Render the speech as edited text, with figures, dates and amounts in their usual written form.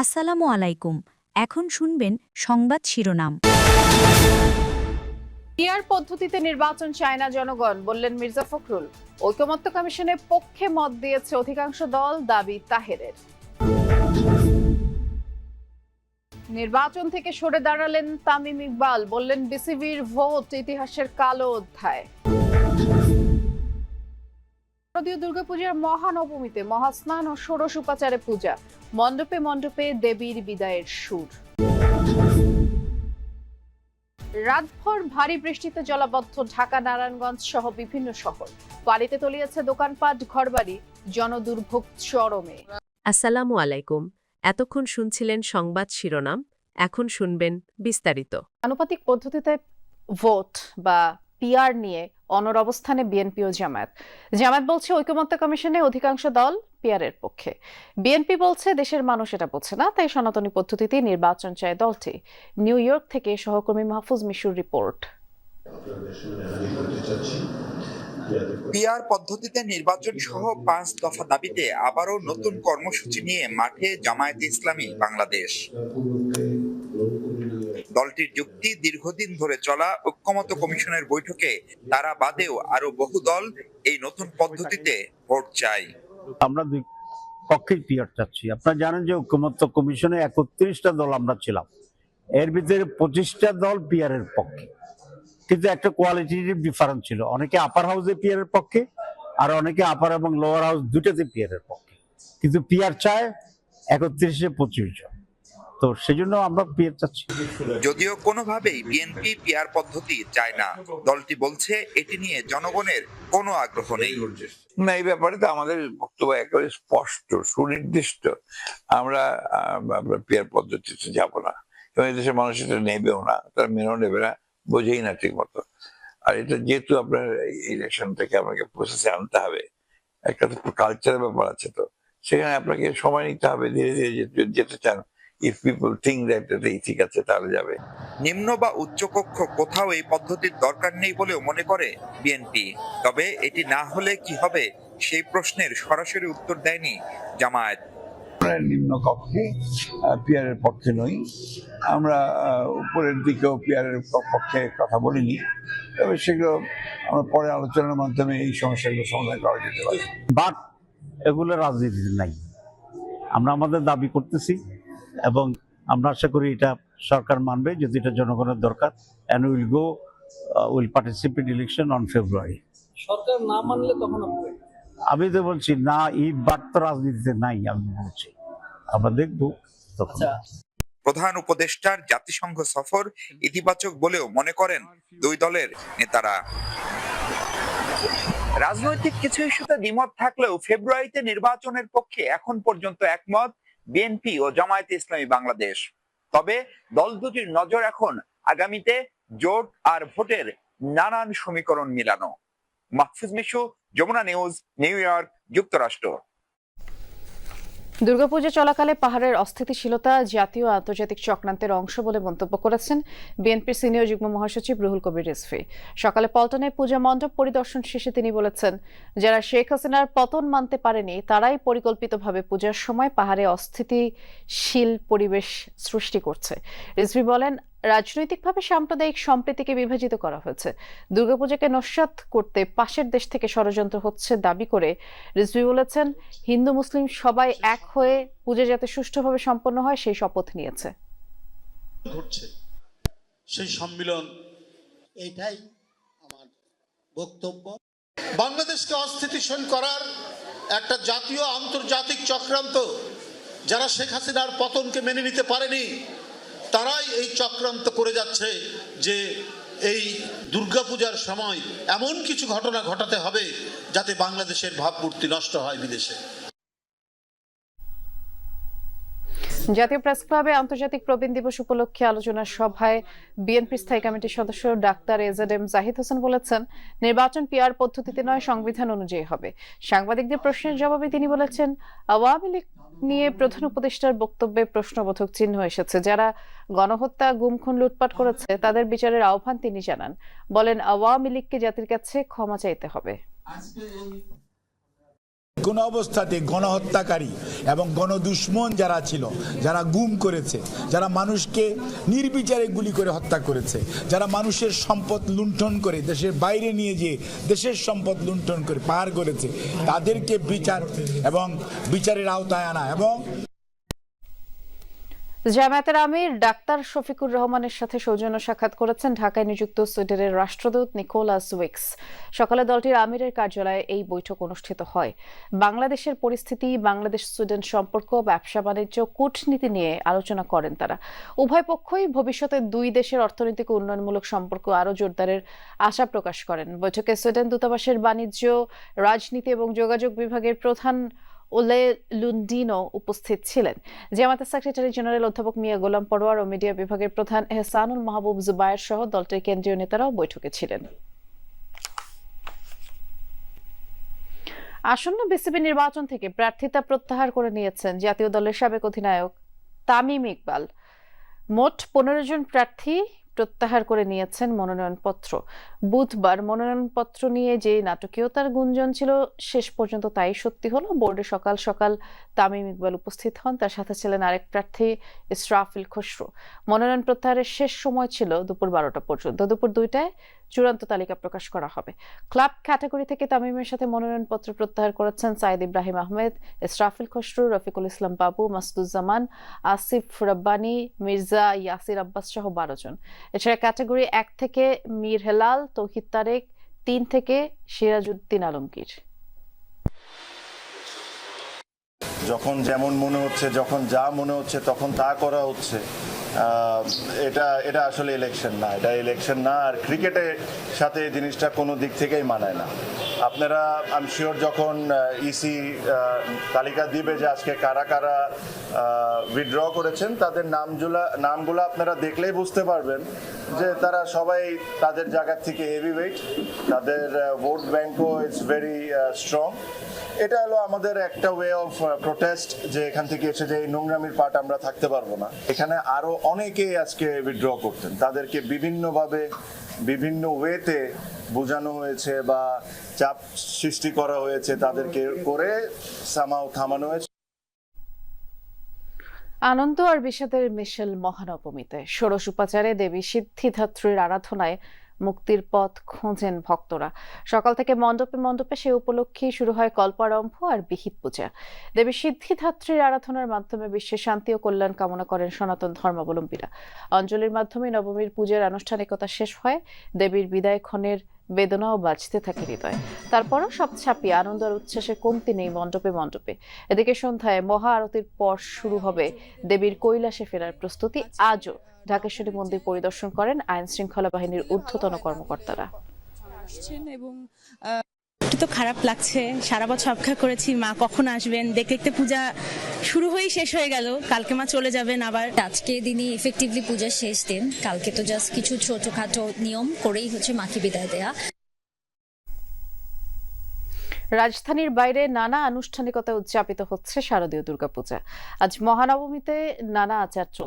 আসসালামু আলাইকুম। এখন শুনবেন সংবাদ শিরোনাম। পিআর পদ্ধতিতে নির্বাচন চায় না জনগণ, বললেন মির্জা ফখরুল। ঐকমত্য কমিশনের পক্ষে মত দিয়েছে অধিকাংশ দল, দাবি তাহেরের। নির্বাচন থেকে সরে দাঁড়ালেন তামিম ইকবাল, বললেন বিসিবির ভোট ইতিহাসের কালো অধ্যায়। শারদীয় দুর্গাপূজার মহানবমীতে মহাস্নান ও ষোড়শ উপাচারে পূজা, মণ্ডপে মণ্ডপে দেবীর বিদায়ের সুর। রাতভর ভারী বৃষ্টিতে জলাবদ্ধ ঢাকা, নারায়ণগঞ্জ সহ বিভিন্ন শহর। পানিতে তলিয়েছে দোকানপাট, ঘরবাড়ি, জনদুর্ভোগ চরমে। আসসালামু আলাইকুম। এতক্ষণ শুনছিলেন সংবাদ শিরোনাম, এখন শুনবেন বিস্তারিত। আনুপাতিক পদ্ধতিতে ভোট বা পিআর নিয়ে অনড় অবস্থানে বিএনপি ও জামায়াত। জামায়াত বলছে ঐকমত্য কমিশনে অধিকাংশ দল পিআরের পক্ষে। বিএনপি বলছে দেশের মানুষ এটা বোঝে না, তাই সনাতনী পদ্ধতিতে নির্বাচন চায় দলটি। নিউ ইয়র্ক থেকে সহকর্মী মাহফুজ মিশুর রিপোর্ট। পিআর পদ্ধতিতে নির্বাচন সহ 5 দফা দাবিতে আবারও নতুন কর্মসূচি নিয়ে মাঠে জামায়াতে ইসলামী বাংলাদেশ। দলটির যুক্তি, দীর্ঘদিন ধরে চলা ঐকমত্য কমিশনের বৈঠকে তারা বাদেও আরো বহু দল এই নতুন পদ্ধতিতে ভোট চায়। আমরা দুই পক্ষেই পিআর চাচ্ছি। আপনারা জানেন যে ঐকমত্য কমিশনে 31টা দল আমরা ছিলাম, এর ভিতরে 25টা দল পিআর এর পক্ষে, কিন্তু একটা কোয়ালিটিটিভ ডিফারেন্স ছিল। অনেকে আপার হাউসে পিআর এর পক্ষে, আর অনেকে আপার এবং লোয়ার হাউস দুটাতে পিআর এর পক্ষে, কিন্তু পিআর চায় 31-এ 25 জন। তো সেজন্য আমরা পিআর চাচ্ছি। যদিও কোনোভাবেই বিএনপি পিআর পদ্ধতি চায় না, দলটি বলছে এটি নিয়ে জনগণের কোনো আগ্রহ নেই। না, এই ব্যাপারে তো আমাদের বক্তব্য একেবারে স্পষ্ট, সুনির্দিষ্ট। আমরা পিআর পদ্ধতিতে যাব না, এবং দেশের মানুষ এটা নেবেও না, তারা মেনেও নেবে না, বোঝেই না ঠিক মতো। আর এটা যেহেতু আপনার ইলেকশন থেকে আপনাকে প্রসেসে আনতে হবে, একটা তো কালচারের ব্যাপার আছে, তো সেখানে আপনাকে সময় নিতে হবে, ধীরে ধীরে যেতে চান। ইফ পিপল থিঙ্ক দ্যাট এটাই ঠিক আছে, তাহলে যাবে। নিম্ন বা উচ্চ কক্ষ কোথাও এই পদ্ধতির দরকার নেই বলেও মনে করে বিএনপি। তবে এটি না হলে কি হবে, সেই প্রশ্নের সরাসরি উত্তর দেয়নি জামায়াত। নিম্ন কক্ষে পিআর এর পক্ষে নই আমরা, উপরের দিকেও পিআর এর পক্ষে কথা বলিনি, তবে সেগুলো আমরা পরে আলোচনার মাধ্যমে এই সমস্যাগুলো সমাধান করা যেতে পারে। বাট এগুলো রাজনীতিতে নাই। আমরা আমাদের দাবি করতেছি এবং আমরা আশা করি এটা সরকার মানবে, যদি এটা জনগণের দরকার। And will participate election on February. সরকার না মানলে তখন আমি তো বলছি না, এই বাট তো রাজনীতিতে নাই। আমি বলছি আমরা দেখবো তখন। প্রধান উপদেষ্টার জাতিসংঘ সফর ইতিবাচক বলেও মনে করেন দুই দলের নেতারা। রাজনৈতিক কিছু ইস্যুতে দ্বিমত থাকলেও ফেব্রুয়ারিতে নির্বাচনের পক্ষে এখন পর্যন্ত একমত বিএনপি ও জামায়াতে ইসলামী বাংলাদেশ। তবে দল দুটির নজর এখন আগামীতে জোট আর ভোটের নানান সমীকরণ মিলানো। Mahfuz Mishu, Jamuna news, New York, যুক্তরাষ্ট্র। দুর্গাপূজা চলাকালে পাহাড়ের অস্থিতিশীলতা জাতীয় ও আন্তর্জাতিক চক্রান্তের অংশ বলে মন্তব্য করেছেন বিএনপির সিনিয়র যুগ্ম মহাসচিব রুহুল কবির রিজভী। সকালে পল্টনে পূজা মণ্ডপ পরিদর্শন শেষে তিনি বলেছেন, যারা শেখ হাসিনার পতন মানতে পারেনি তারাই পরিকল্পিতভাবে পূজার সময় পাহাড়ে অস্থিতিশীল পরিবেশ সৃষ্টি করছে। রিজভী বলেন, রাজনৈতিকভাবে সাম্প্রদায়িক সম্প্রীতিকে বিভাজিত করা হয়েছে। দুর্গাপূজাকে নস্যাৎ করতে পাশের দেশ থেকে ষড়যন্ত্র হচ্ছে দাবি করে রিজভী বলেছেন, হিন্দু মুসলিম সবাই এক হয়ে পূজা যাতে সুষ্ঠুভাবে সম্পন্ন হয় সেই শপথ নিয়েছে। সেই সম্মিলন, এইটাই আমার বক্তব্য। বাংলাদেশকে অস্থিতিশীল করার একটা জাতীয় আন্তর্জাতিক চক্রান্ত, যারা শেখ হাসিনার পতনকে মেনে নিতে পারেনি তারাই এই চক্রান্ত করে যাচ্ছে যে এই দুর্গাপূজার সময় এমন কিছু ঘটনা ঘটাতে হবে যাতে বাংলাদেশের ভাবমূর্তি নষ্ট হয় বিদেশে। জাতীয় প্রেস ক্লাবে আন্তর্জাতিক প্রবীণ দিবস উপলক্ষে আলোচনা সভায় বিএনপি স্থায়ী কমিটির সদস্য ডাক্তার এজেডএম জাহিদ হোসেন বলেছেন, নির্বাচন পিআর পদ্ধতিতে নয়, সংবিধান অনুযায়ী হবে। সাংবাদিকদের প্রশ্নের জবাবে তিনি বলেছেন, আওয়ামী লীগ নিয়ে প্রধান উপদেষ্টার বক্তব্যে প্রশ্নবোধক চিহ্ন এসেছে। যারা গণহত্যা, গুম, খুন, লুটপাট করেছে তাদের বিচারের আহ্বান তিনি জানান। বলেন, আওয়ামী লীগকে জাতির কাছে ক্ষমা চাইতে হবে। কোন অবস্থাতে গণহত্যাকারী এবং গণদুশ্মন যারা ছিল, যারা গুম করেছে, যারা মানুষকে নির্বিচারে গুলি করে হত্যা করেছে, যারা মানুষের সম্পদ লুণ্ঠন করে দেশের বাইরে নিয়ে যেয়ে দেশের সম্পদ লুণ্ঠন করে পার করেছে, তাদেরকে বিচার এবং বিচারের আওতায় আনা। এবং জামায়াতের আমির ডাক্তার শফিকুর রহমানের সাথে সৌজন্য সাক্ষাৎ করেছেন ঢাকায় নিযুক্ত সুইডেনের রাষ্ট্রদূত নিকোলাস উইক্স। সকালে দলটির আমিরের কার্যালয়ে এই বৈঠক অনুষ্ঠিত হয়। বাংলাদেশের পরিস্থিতি, বাংলাদেশ সুইডেন সম্পর্ক, ব্যবসা বাণিজ্য, কূটনীতি নিয়ে আলোচনা করেন তারা। উভয় পক্ষই ভবিষ্যতে দুই দেশের অর্থনৈতিক উন্নয়নমূলক সম্পর্ক আরও জোরদারের আশা প্রকাশ করেন। বৈঠকে সুইডেন দূতাবাসের বাণিজ্য, রাজনীতি এবং যোগাযোগ বিভাগের প্রধান ওলে লুন্ডিনো উপস্থিত ছিলেন। জামায়াতের সেক্রেটারি জেনারেল অধ্যাপক মিয়া গোলাম পরোয়ার ও মিডিয়া বিভাগের প্রধান এহসানুল মাহবুব জুবায়ের সহ দলটির কেন্দ্রীয় নেতারাও বৈঠকে ছিলেন। আসন্ন বিসিবি নির্বাচন থেকে প্রার্থিতা প্রত্যাহার করে নিয়েছেন জাতীয় দলের সাবেক অধিনায়ক তামিম ইকবাল। মোট 15 জন প্রার্থী প্রত্যাহার করে নিয়েছেন মনোনয়নপত্র। বুধবার মনোনয়নপত্র নিয়ে যে নাটকীয়তার গুঞ্জন ছিল, শেষ পর্যন্ত তাই সত্যি হলো। বোর্ডে সকাল সকাল তামিম ইকবাল উপস্থিত হন, তার সাথে ছিলেন আরেক প্রার্থী ইসরাফিল খসরু। মনোনয়ন প্রত্যাহারের শেষ সময় ছিল দুপুর 12টা পর্যন্ত। দুপুর 2টায় চূড়ান্ত তালিকা প্রকাশ করা হবে। ক্লাব ক্যাটাগরি থেকে তামিমের সাথে মনোনয়নপত্র প্রত্যাহার করেছেন সাইদ ইব্রাহিম আহমেদ, ইসরাফিল খসরু, রফিকুল ইসলাম বাবু, মাসুদুজ্জামান, আসিফ রব্বানী, মির্জা ইয়াসির আব্বাস সহ 12 জন। এছাড়া ক্যাটাগরি 1 থেকে মীর হেলাল, তৌহিদ তারেক, 3 থেকে সিরাজউদ্দিন আলমগীর। যখন যেমন মনে হচ্ছে, যখন যা মনে হচ্ছে তখন তা করা হচ্ছে, এটা আসলে ইলেকশন না, এটা ইলেকশন না। আর ক্রিকেটের সাথে এই জিনিসটা কোনো দিক থেকেই মানায় না। আপনারা আই এম শিওর যখন ইসি তালিকা দিবে যে আজকে কারা কারা উইথড্র করেছেন, তাদের নামগুলো আপনারা দেখলেই বুঝতে পারবেন যে তারা সবাই তাদের জায়গা থেকে হেভিওয়েট, তাদের ভোট ব্যাংকও ইটস ভেরি স্ট্রং। এটা হলো আমাদের একটা ওয়ে অফ প্রোটেস্ট, যে এখান থেকে এসে যে এই নোংরামির পার্ট আমরা থাকতে পারবো না। এখানে আরো অনেকেই আজকে উইথড্র করতেন, তাদেরকে বিভিন্নভাবে বিভিন্ন ওয়েতে বোঝানো হয়েছে বা চাপ সৃষ্টি করা হয়েছে, তাদেরকে করে সামাও থামানো হয়েছে। আনন্দ আর বিষাদের মিশেল মহানবমীতে ষোড়শ উপাচারে দেবী সিদ্ধিদাত্রীর আরাধনায় মুক্তির পথ খোঁজেন ভক্তরা। সকাল থেকে মণ্ডপে মণ্ডপে সে উপলক্ষেই শুরু হয় কল্পারম্ভ আর বিহিত পূজা। দেবী সিদ্ধিদাত্রীর আরাধনার মাধ্যমে বিশ্বের শান্তি ও কল্যাণ কামনা করেন সনাতন ধর্মাবলম্বীরা। অঞ্জলির মাধ্যমে নবমীর পূজার আনুষ্ঠানিকতা শেষ হয়। দেবীর বিদায় ক্ষণের বেদনাও বাজতে থাকে হৃদয়। তারপরও সব ছাপিয়ে আনন্দ আর উচ্ছ্বাসের কমতি নেই মণ্ডপে মণ্ডপে। এদিকে সন্ধ্যায় মহা আরতির পর শুরু হবে দেবীর কৈলাসে ফেরার প্রস্তুতি। আজও ঢাকেশ্বরী মন্দির পরিদর্শন করেন আইন শৃঙ্খলা বাহিনীর ঊর্ধ্বতন কর্মকর্তারা। এবং তো খারাপ লাগছে, সারা বছর অপেক্ষা করেছি মা কখন আসবেন, দেখতে দেখতে পূজা শুরু হয়ে শেষ হয়ে গেল। কালকে মা চলে যাবেন আবার। আজকে দিনই এফেক্টিভলি পূজার শেষ দিন। কালকে তো জাস্ট কিছু ছোটখাটো নিয়ম করেই হচ্ছে মাকে বিদায় দেয়া। রাজধানীর বাইরে নানা আনুষ্ঠানিকতায় উদযাপিত হচ্ছে শারদীয় দুর্গাপূজা। আজ মহানবমীতে নানা আচার চলছে।